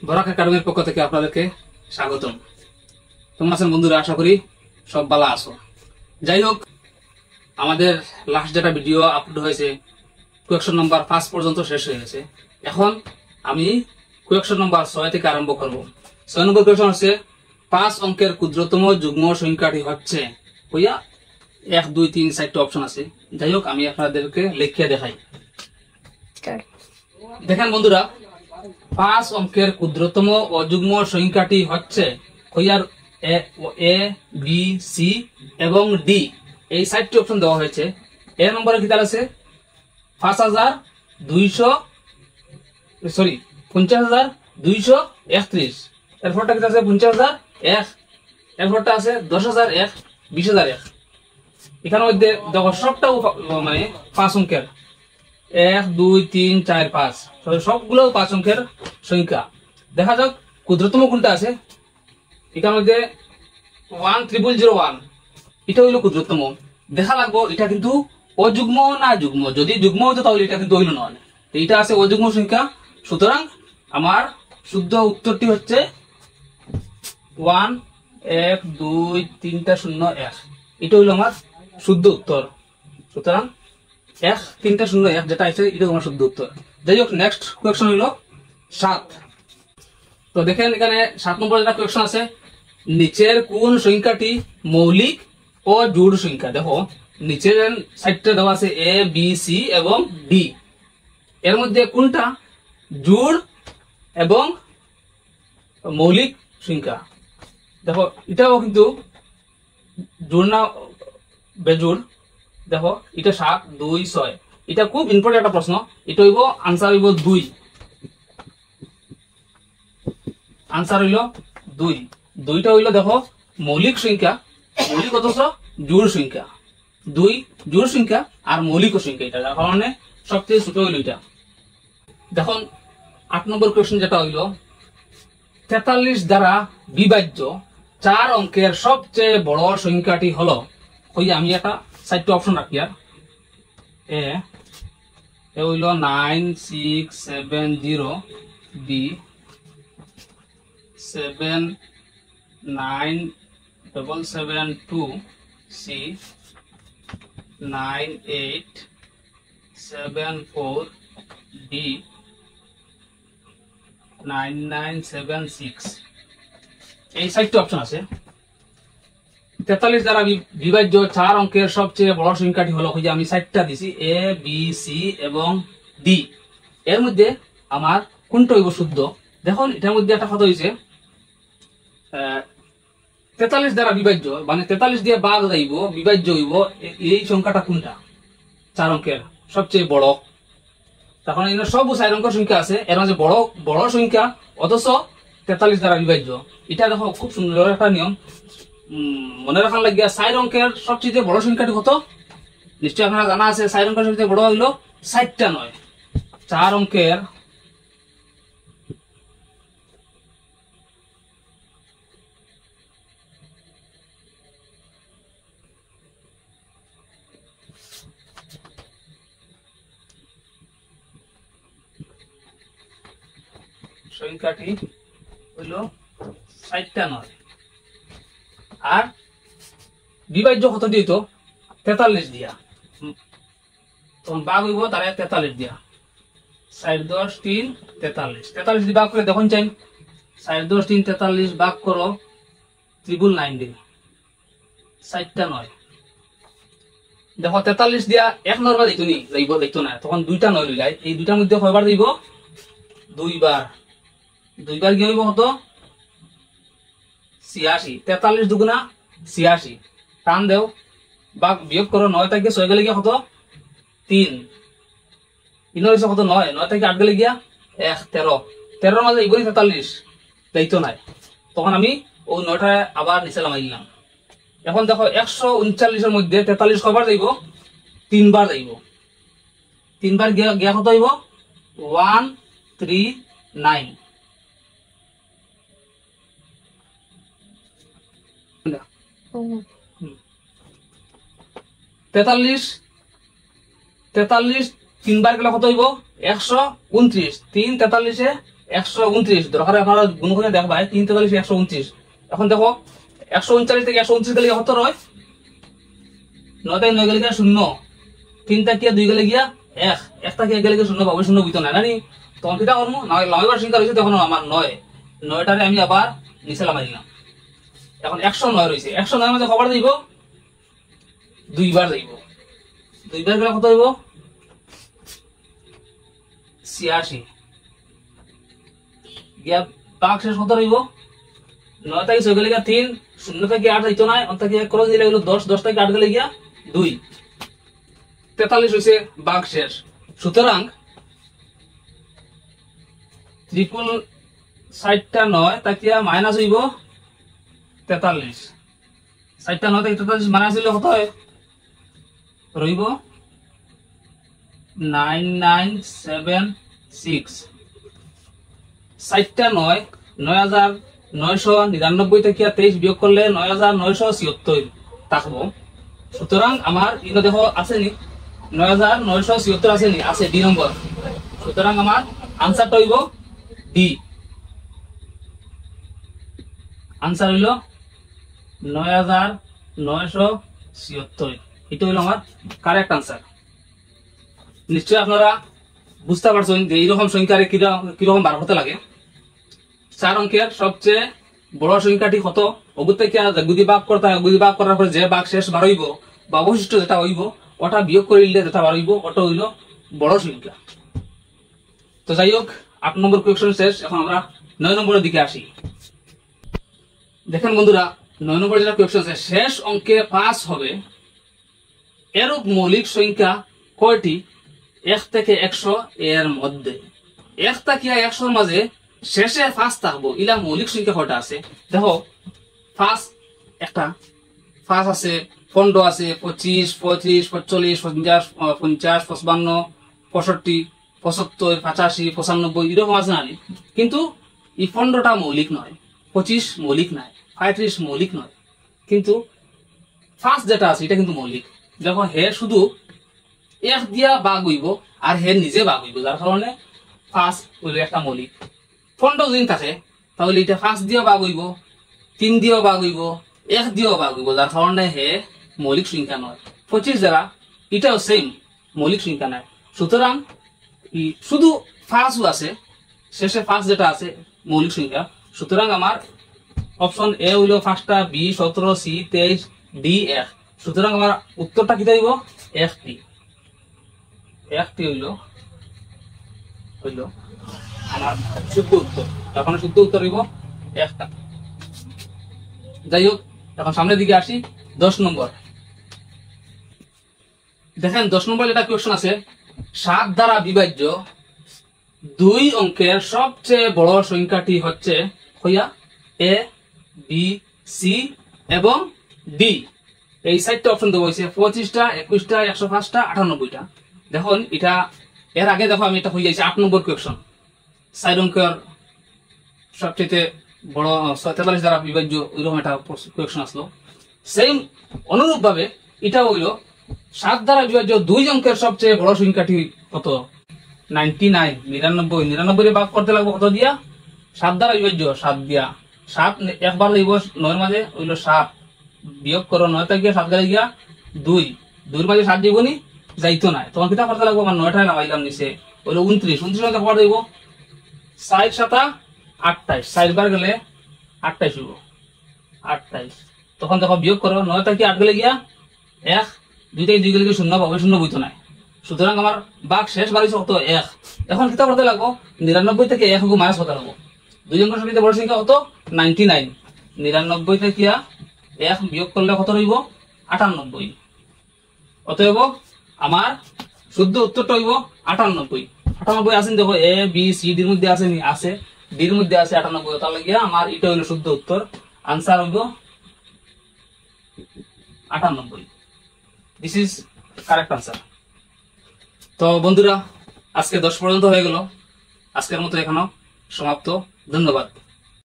বরাক একাডেমির পক্ষ থেকে আপনাদেরকে স্বাগতম। তোমরা আছেন বন্ধুরা, আশা করি সব ভালো আছো। যাই হোক, আমাদের লাস্ট যেটা ভিডিও আপলোড হয়েছে কোয়েকশন নাম্বার 5 পর্যন্ত শেষ হয়ে গেছে। এখন আমি কোয়েকশন নাম্বার 6 থেকে আরম্ভ করব। 6 নম্বর কোয়েকশন হচ্ছে 5 অঙ্কের ক্ষুদ্রতম যুগ্ম সংখ্যাটি হচ্ছে হইয়া 1 2 3 4টা অপশন আছে। যাই হোক, আমি আপনাদেরকে লিখিয়ে দেখাই। দেখেন বন্ধুরা, 5 অঙ্কের ক্ষুদ্রতম অযুগ্ম সংখ্যাটি হচ্ছে হইয়ার এ বি সি এবং ডি, এই 4টি অপশন দেওয়া হয়েছে। এ নম্বরে কি আছে 50,231। এরপরটা কি আছে 50,001। এরপরটা আছে 10,001, 20,001। এখানের মধ্যে দেখো সবটা মানে 5 অঙ্কের 1 2 3 4 5 সবগুলো 5 অঙ্কের সংখ্যা। দেখা যাক ক্ষুদ্রতম কোনটা আছে। এখানের মধ্যে 1,001 এটা হইলো ক্ষুদ্রতম। দেখা লাগবো এটা কিন্তু অযুগ্ম না যুগ্ম। যদি যুগ্ম হতো তাহলে এটা কিন্তু হইলো নয়, এটা আছে অযুগ্ম সংখ্যা। সুতরাং আমার শুদ্ধ উত্তরটি হচ্ছে 1 1 2 3 0 1। এটা হইলো আমার শুদ্ধ উত্তর। সুতরাং 1 3 0 1 যেটা আছে এটা আমার শুদ্ধ উত্তর। যাই হোক, নেক্সট কোয়েকশন হইলো 7। তো দেখেন এখানে 7 নম্বর যেটা কোয়েকশন আছে, নিচের কোন সংখ্যাটি মৌলিক ও জোড় সংখ্যা। দেখো নিচের সাইডটা দেওয়া আছে এ বি সি এবং ডি, এর মধ্যে কোনটা জোড় এবং মৌলিক সংখ্যা। দেখো এটাও কিন্তু জোড় না বেজোড়। দেখো এটা 7 2 6, এটা খুব ইম্পর্টেন্ট একটা প্রশ্ন। এটা হইব আনসার হইব 2। আনসার হইল 2। 2টা হইল দেখো মৌলিক সংখ্যা, মৌলিক অথচ জোড় সংখ্যা। 2 জোড় সংখ্যা আর মৌলিক সংখ্যা, এটা যার কারণে সবচেয়ে ছোট হইল এটা। দেখুন 8 নম্বর কোয়েশ্চন যেটা হইল 43 দ্বারা বিভাজ্য 4 অঙ্কের সবচেয়ে বড় সংখ্যাটি হলো হইয়া। আমি একটা 4টা অপশন রাখি। আর এ হইল 9670, বি 79772, সি 9874, ডি 9976। এই 4টি অপশন আছে। 43 দ্বারা বিভাজ্য 4 অঙ্কের সবচেয়ে বড় সংখ্যাটি হলো যে আমি 4টা দিছি এ বি সি এবং ডি। এর মধ্যে আমার কোনটা হইব শুদ্ধ। দেখুন এটার মধ্যে একটা কথা হইছে 43 দ্বারা বিভাজ্য, মানে 43 দিয়ে ভাগ যাইব, বিভাজ্য হইব এই সংখ্যাটা কোনটা 4 অঙ্কের সবচেয়ে বড়। তখন এখানে সব 4 অঙ্কের সংখ্যা আছে, এর মাঝে বড় বড় সংখ্যা অথচ 43 দ্বারা বিভাজ্য। এটা দেখো খুব সুন্দর একটা নিয়ম, মনে রাখার লাগিয়া। 4 অঙ্কের সবচেয়ে বড় সংখ্যাটি কত নিশ্চয়ই আপনারা জানা আছে। 4 অঙ্কের সবচেয়ে বড় হইল 4টা নয়। 4 অঙ্কের সংখ্যাটি হইল 4টা নয়। আর বিভাজ্য কত দিত 43 দিয়া, তখন ভাগ হইব তারা 43 দিয়া। 4 10 3 43, 43 দিয়ে ভাগ করে দেখুন চাই 4 10 3 43 ভাগ করো 999 দিন 4টা নয়। দেখো 43 দিয়া 1 নম্বর দিত নি যাইব, দেখতো না, তখন 2টা 9 লই যায়। এই 2টার মধ্যে কয়বার দিব 2 বার। 2 বার কি হইব কত 86। 43 দুগুণা 86, টান দেও ভাগ বিয়োগ করো। 9 থেকে 6 গেলে গিয়া কত 3, 3 হইছে কত 9, 9 থেকে 8 গেলে গিয়া 1 13, 13 মাঝে ইবনি 43 দায়িত্ব নাই। তখন আমি ওই 9টা আবার নিচে নামাই দিলাম। এখন দেখো 139 এর মধ্যে 43 কয়বার যাইব 3 বার যাইব। 3 বার গিয়া কত হইব 139। 43 43 3 বার গেলে কত হইব 129। 3 43 129 দরকার আপনারা গুণ করে দেখবা 3 43 129। এখন দেখো 139 থেকে 129 গেলে কত হয়? 9 থেকে 9 গেলে গিয়া 0, 3 থেকে 2 গেলে গিয়া 1, 1 থেকে 1 গেলে গিয়া 0 পাবো, 0 বুঝতো না জানি। তখন কিটা করবো না লামাইবার সংখ্যা রয়েছে তখন আমার 9টারে আমি আবার নিচে লামাই দিলাম। এখন 109 রয়েছে, 109 মধ্যে কবার দিব? 2 বার দিব। 2 বার গেলে কত হইব? 86 গিয়া ভাগ শেষ কত রইব? 9 থেকে 6 গেলে গিয়া 3, 0 থেকে 8 যাইতো না, অর্থাৎ 1 ক্রস দিলে হলো 10, 10 থেকে 8 গেলে গিয়া 2, 43 হইছে ভাগ শেষ। সুতরাং ট্রিপল 60টা 9 তাকিয়া মাইনাস হইব 43, 60টা 9 থেকে 43 মাইনাস হইলে কত হয়? রইব 9976। 60টা 9, 9999 থেকে 23 বিয়োগ করলে 9976 থাকবো। সুতরাং আমার এটা দেখো আছে নি 9976 আছে নি? আছে, ডি নম্বর। সুতরাং আমার আনসারটা হইব ডি। আনসার হইল 9976। এটা হইল আমার কারেক্ট আনসার। নিশ্চয়ই আপনারা বুঝতে পারছেন যে এইরকম সংখ্যারে কিরকম বার হতে লাগে। 4 অঙ্কের সবচেয়ে বড় সংখ্যাটি কত? অগুত থেকে গুদি ভাগ করতে হয়, গুদি ভাগ করার পরে যে ভাগ শেষ বার হইব বা অবশিষ্ট যেটা হইব ওটা বিয়োগ করিলে যেটা বার হইব ওটা হইল বড় সংখ্যা। তো যাই হোক, 8 নম্বর কোয়েশ্চন শেষ। এখন আমরা 9 নম্বরের দিকে আসি। দেখেন বন্ধুরা, 9 নম্বর যেটা কোয়েশ্চন শেষ অঙ্কে 5 হবে এরূপ মৌলিক সংখ্যা কয়টি 1 থেকে 100 এর মধ্যে? 1 থেকে 100 এর মাঝে শেষে 5 থাকবো, ইলা মৌলিক সংখ্যা কয়টা আছে? দেখো 5 একটা 5 আছে, 15 আছে, 25, 35, 45, 50, 50, 55, 65, 75, 85, 95 এরকম আছে না? কিন্তু এই 15টা মৌলিক নয়, 25 মৌলিক নয়, 35 মৌলিক নয়, কিন্তু 5 যেটা আছে এটা কিন্তু মৌলিক। দেখো হে শুধু 1 দিয়া ভাগ হইব আর হে নিজে ভাগ হইব, যার কারণে 5 হইল একটা মৌলিক। 15 যদি থাকে তাহলে এটা 5 দিয়া ভাগ হইব, 3 দিয়েও ভাগ হইব, 1 দিয়েও ভাগ হইব, যার কারণে হে মৌলিক সংখ্যা নয়। 25 দ্বারা এটাও সেম মৌলিক সংখ্যা নয়। সুতরাং শুধু 5 আছে, শেষে 5 যেটা আছে মৌলিক সংখ্যা। সুতরাং আমার অপশন এ হইল 5টা, বি 17, সি 23, ডি 1। সুতরাং আমার উত্তরটা কি হইব? 1টি। 1টি হইল আমার শুদ্ধ উত্তর। এখন শুদ্ধ উত্তর হইব 1টা। যাই হোক, এখন সামনের দিকে আসি। 10 নম্বর দেখেন, 10 নম্বর যেটা কোয়েশ্চন আছে, 7 দ্বারা বিভাজ্য 2 অঙ্কের সবচেয়ে বড় সংখ্যাটি হচ্ছে হইয়া এ, বি, সি এবং ডি। এই 4টা অপশন দেওয়া হয়েছে, 25টা, 21টা, 105টা, 98টা। দেখুন এটা এর আগে দেখো আমি এটা হয়ে যাইছে 8 নম্বর কোয়েশ্চন। 4 অঙ্কের সবচেয়ে বড় 43 দ্বারা বিভাজ্য ওইরকম একটা কোয়েশ্চন আসলো। সেম অনুরূপ ভাবে এটা হইল 7 দ্বারা বিভাজ্য 2 অঙ্কের সবচেয়ে বড় সংখ্যাটি কত? 99, 99। 99 ভাগ করতে লাগবে কত দিয়া? 7 দ্বারা বিভাজ্য 7 দিয়া। 7 একবার লইব 9 মাঝে হইল 7, বিয়োগ করো 9 থেকে 7 গেলে গিয়া 2, 2 মাঝে 7 দিবনি যাইতো না, তখন কিটা করতে লাগবো? আমার 9টা নামাইলাম নিচে, হইল 29। 29 মধ্যে কবার দিব? 4 7 28, 4 বার গেলে 28 হইব, 28। তখন দেখো বিয়োগ করো 9 থেকে 8 গেলে গিয়া 1, 2 থেকে 2 গেলে গিয়ে 0 পাবো, 0 বইতো না। সুতরাং আমার ভাগ শেষ বার হইছে কত? 1। এখন কিটা করতে লাগবো? 99 থেকে 1 মাইনাস করতে লাগবো। 2 অঙ্কের সবচেয়ে বড় সংখ্যা কত? 99। 99 থেকে 1 বিয়োগ করলে কত রইব? 98। অতএব আমার শুদ্ধ উত্তরটা হইব 98। 98 আছেন দেখো, এ, বি, সি ডির মধ্যে আছে নি? আছে, ডির মধ্যে আছে 98। তাহলে গিয়া আমার এটা হইল শুদ্ধ উত্তর। আনসার হইব 98। This is correct answer. তো বন্ধুরা, আজকে 10 পর্যন্ত হয়ে গেল। আজকের মতো এখানেও সমাপ্ত। ধন্যবাদ।